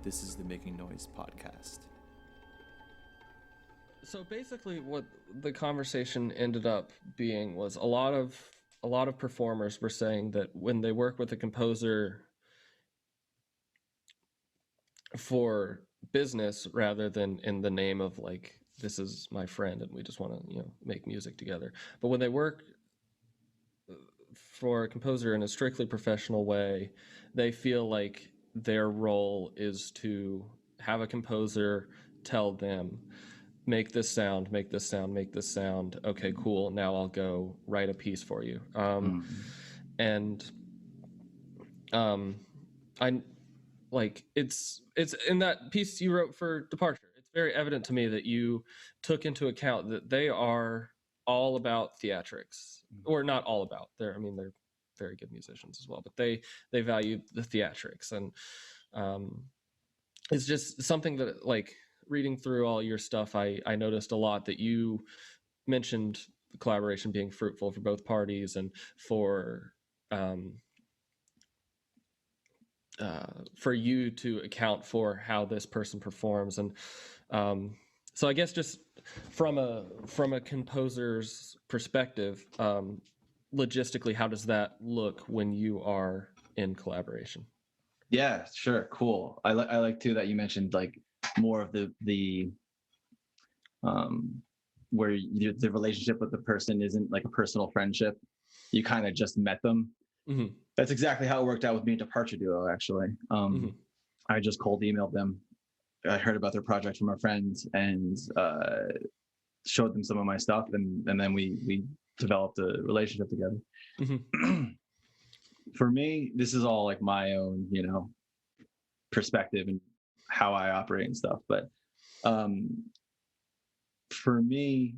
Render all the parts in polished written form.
This is the Making Noise podcast. So basically what the conversation ended up being was a lot of performers were saying that when they work with a composer for business rather than in the name of like, this is my friend and we just want to, make music together. But when they work for a composer in a strictly professional way, they feel like their role is to have a composer tell them, make this sound, make this sound, make this sound. Okay, cool. Now I'll go write a piece for you. And I like it's in that piece you wrote for Departure. It's very evident to me that you took into account that they are all about theatrics, or not all about. They're very good musicians as well, but they value the theatrics, and it's just something that, like, reading through all your stuff, I noticed a lot that you mentioned the collaboration being fruitful for both parties and for you to account for how this person performs. And so I guess just from a composer's perspective, logistically, how does that look when you are in collaboration? Yeah, sure. Cool. I like too that you mentioned like more of the where the relationship with the person isn't like a personal friendship. You kind of just met them. Mm-hmm. That's exactly how it worked out with me and Departure Duo, actually. I just cold emailed them. I heard about their project from a friend and showed them some of my stuff, and then we developed a relationship together. Mm-hmm. For me, this is all like my own, perspective and how I operate and stuff. But for me,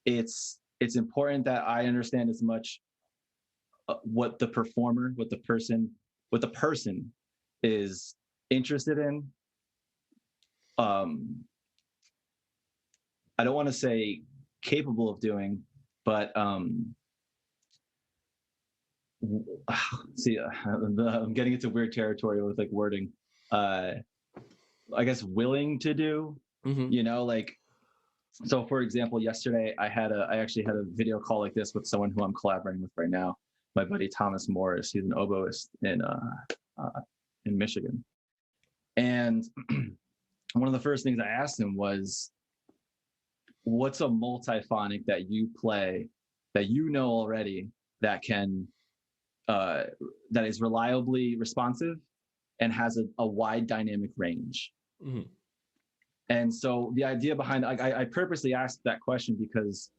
it's important that I understand as much what the person is interested in. I don't want to say capable of doing, but see, I'm getting into weird territory with like wording. I guess willing to do. Mm-hmm. Like, so for example, yesterday I actually had a video call like this with someone who I'm collaborating with right now, my buddy Thomas Morris. He's an oboist in Michigan. And one of the first things I asked him was, what's a multiphonic that you play that you know already that can that is reliably responsive and has a wide dynamic range? Mm-hmm. And so the idea behind I purposely asked that question because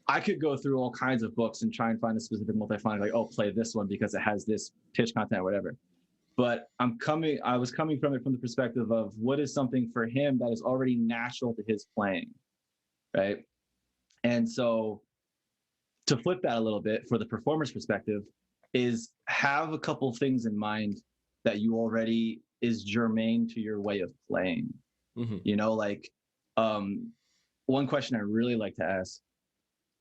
I could go through all kinds of books and try and find a specific multiphonic, like, oh, play this one because it has this pitch content or whatever. But I was coming from it from the perspective of what is something for him that is already natural to his playing, right? And so to flip that a little bit for the performer's perspective is have a couple things in mind that you already is germane to your way of playing. Mm-hmm. Like one question I really like to ask,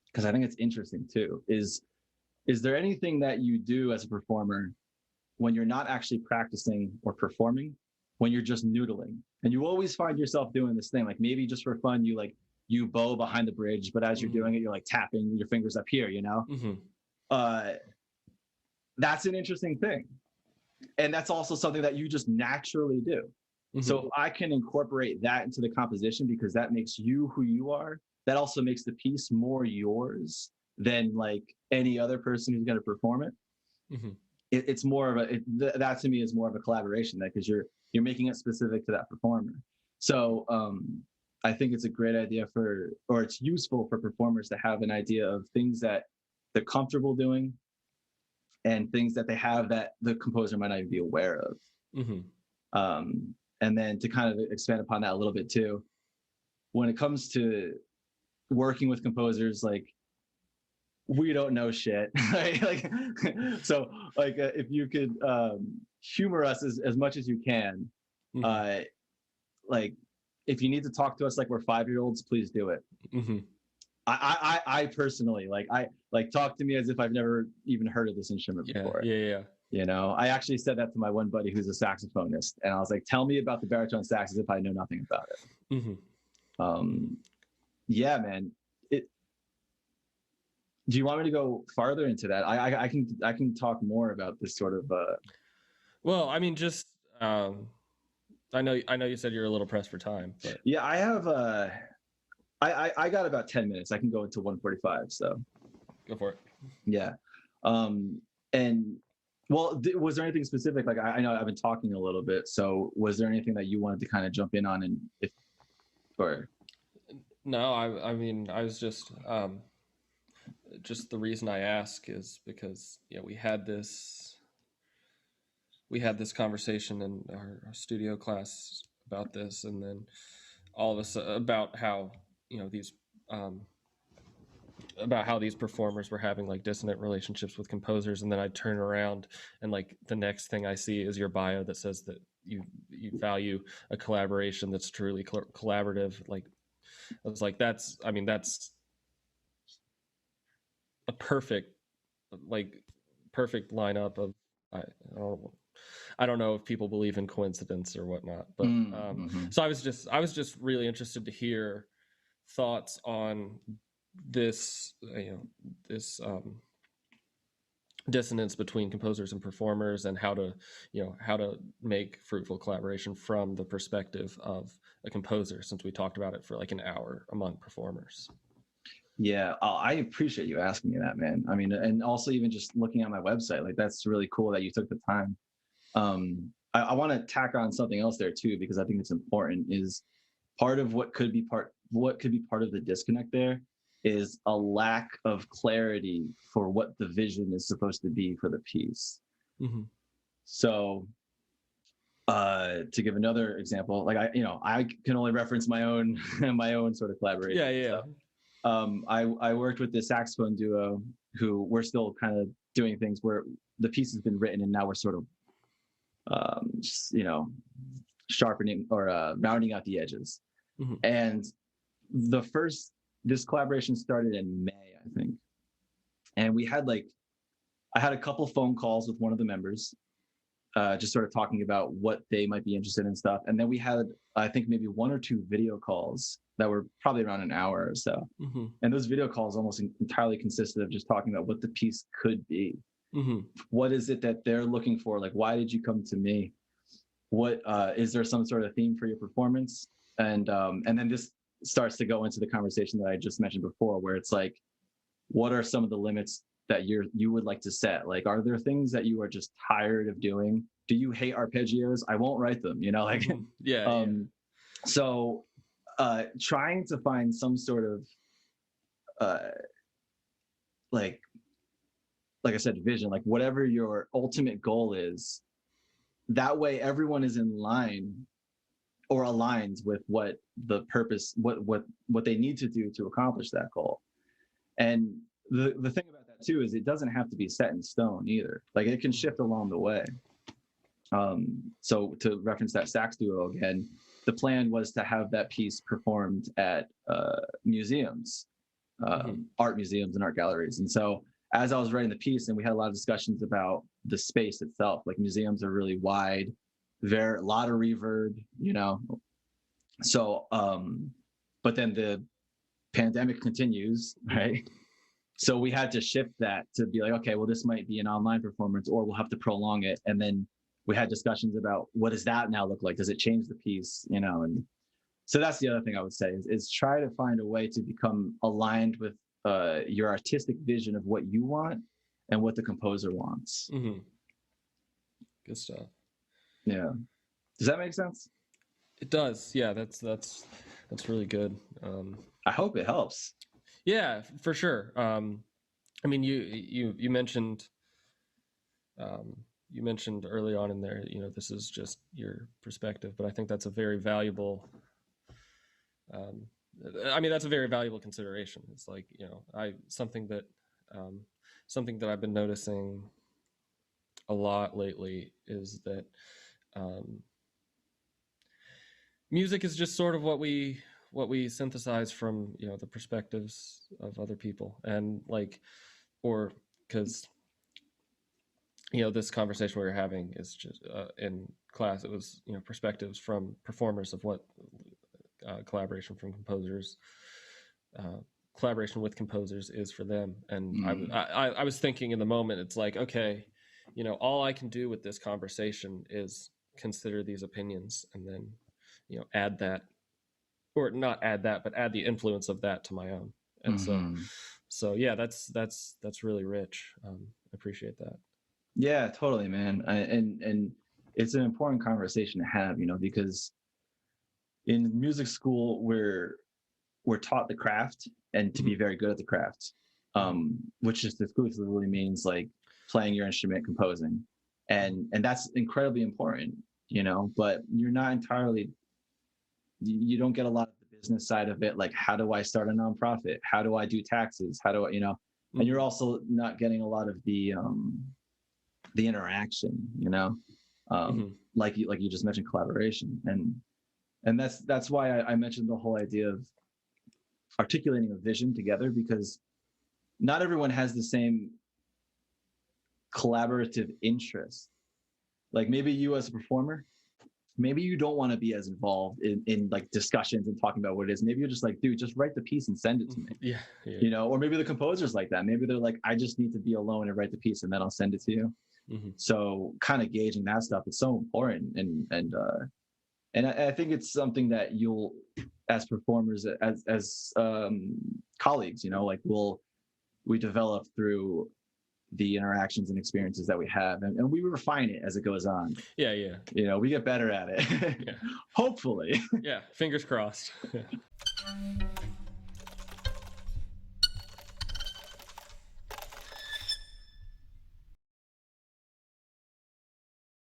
because I think it's interesting too, is there anything that you do as a performer when you're not actually practicing or performing, when you're just noodling? And you always find yourself doing this thing, like maybe just for fun, you bow behind the bridge, but as you're doing it, you're like tapping your fingers up here, Mm-hmm. That's an interesting thing. And that's also something that you just naturally do. Mm-hmm. So if I can incorporate that into the composition, because that makes you who you are, that also makes the piece more yours than like any other person who's going to perform it. Mm-hmm. It's more of that to me is more of a collaboration, because you're making it specific to that performer. So I think it's a great idea or it's useful for performers to have an idea of things that they're comfortable doing and things that they have that the composer might not even be aware of. Mm-hmm. And then to kind of expand upon that a little bit too, when it comes to working with composers, like, we don't know shit, right? Like, so like if you could humor us as much as you can, mm-hmm. Like if you need to talk to us like we're 5-year-olds, please do it. Mm-hmm. I personally like talk to me as if I've never even heard of this instrument before. Yeah. You know, I actually said that to my one buddy who's a saxophonist, and I was like, "Tell me about the baritone sax as if I know nothing about it." Yeah, man. Do you want me to go farther into that? I can talk more about this sort of. Well, I mean, just I know you said you're a little pressed for time, but yeah, I have. I got about 10 minutes. I can go into 145. So go for it. Yeah, and well, was there anything specific? Like I know I've been talking a little bit. So was there anything that you wanted to kind of jump in on, and if or? No, I mean, I was just the reason I ask is because we had this conversation in our studio class about this, and then all of us about how these about how these performers were having like dissonant relationships with composers, and then I turn around and like the next thing I see is your bio that says that you value a collaboration that's truly collaborative. Like I was like, that's a perfect lineup of I don't know if people believe in coincidence or whatnot, but so I was just really interested to hear thoughts on this dissonance between composers and performers, and how to make fruitful collaboration from the perspective of a composer, since we talked about it for like an hour among performers. Yeah, I appreciate you asking me that, man. I mean, and also even just looking at my website, like that's really cool that you took the time. I want to tack on something else there too, because I think it's important. Is part of what could be part of the disconnect there is a lack of clarity for what the vision is supposed to be for the piece. So to give another example, like I can only reference my own sort of collaboration. Yeah. So, I worked with this saxophone duo who we're still kind of doing things where the piece has been written and now we're sort of sharpening or rounding out the edges. And this collaboration started in May, I think. And we had I had a couple phone calls with one of the members, just sort of talking about what they might be interested in stuff. And then we had, I think, maybe 1 or 2 video calls that were probably around an hour or so. And those video calls almost entirely consisted of just talking about what the piece could be. What is it that they're looking for? Like, why did you come to me? What is there some sort of theme for your performance? And then this starts to go into the conversation that I just mentioned before, where it's like, what are some of the limits that you would like to set? Like, are there things that you are just tired of doing? Do you hate arpeggios? I won't write them, Yeah. So trying to find some sort of like I said, vision, like whatever your ultimate goal is, that way everyone is in line or aligns with what the purpose, what they need to do to accomplish that goal. And the thing about that too is it doesn't have to be set in stone either. Like it can shift along the way. So to reference that sax duo again, the plan was to have that piece performed at museums, art museums and art galleries. And so as I was writing the piece, and we had a lot of discussions about the space itself, like museums are really wide, a lot of reverb, So, but then the pandemic continues, right? So we had to shift that to be like, okay, well, this might be an online performance, or we'll have to prolong it. And then we had discussions about what does that now look like? Does it change the piece? And so that's the other thing I would say is try to find a way to become aligned with your artistic vision of what you want and what the composer wants. Good stuff. Yeah. Does that make sense? It does. Yeah, that's really good. I hope it helps. Yeah, for sure. I mean, you mentioned early on in there, this is just your perspective, but I think that's a very valuable. That's a very valuable consideration. It's like, something that I've been noticing a lot lately is that music is just sort of what we synthesize from, the perspectives of other people, and because this conversation we were having is just in class. It was, perspectives from performers of what collaboration with composers is for them. And I was thinking in the moment, it's like, okay, all I can do with this conversation is consider these opinions and then, add that, or not add that, but add the influence of that to my own. And so yeah, that's really rich. I appreciate that. Yeah, totally, man. And it's an important conversation to have, because in music school, we're taught the craft and to be very good at the craft, which just exclusively means like playing your instrument, composing, and that's incredibly important, but you're not entirely, you don't get a lot of the business side of it. Like, how do I start a nonprofit? How do I do taxes? How do I, and you're also not getting a lot of the interaction, like you just mentioned, collaboration. And that's why I mentioned the whole idea of articulating a vision together, because not everyone has the same collaborative interest. Like maybe you as a performer, maybe you don't want to be as involved in like discussions and talking about what it is. Maybe you're just like, dude, just write the piece and send it to me. Yeah. Or maybe the composer's like that. Maybe they're like, I just need to be alone and write the piece and then I'll send it to you. So kind of gauging that stuff is so important. And I think it's something that you'll, as performers, as colleagues, like we develop through the interactions and experiences that we have, and we refine it as it goes on. Yeah. We get better at it. Yeah. Hopefully. Yeah, fingers crossed.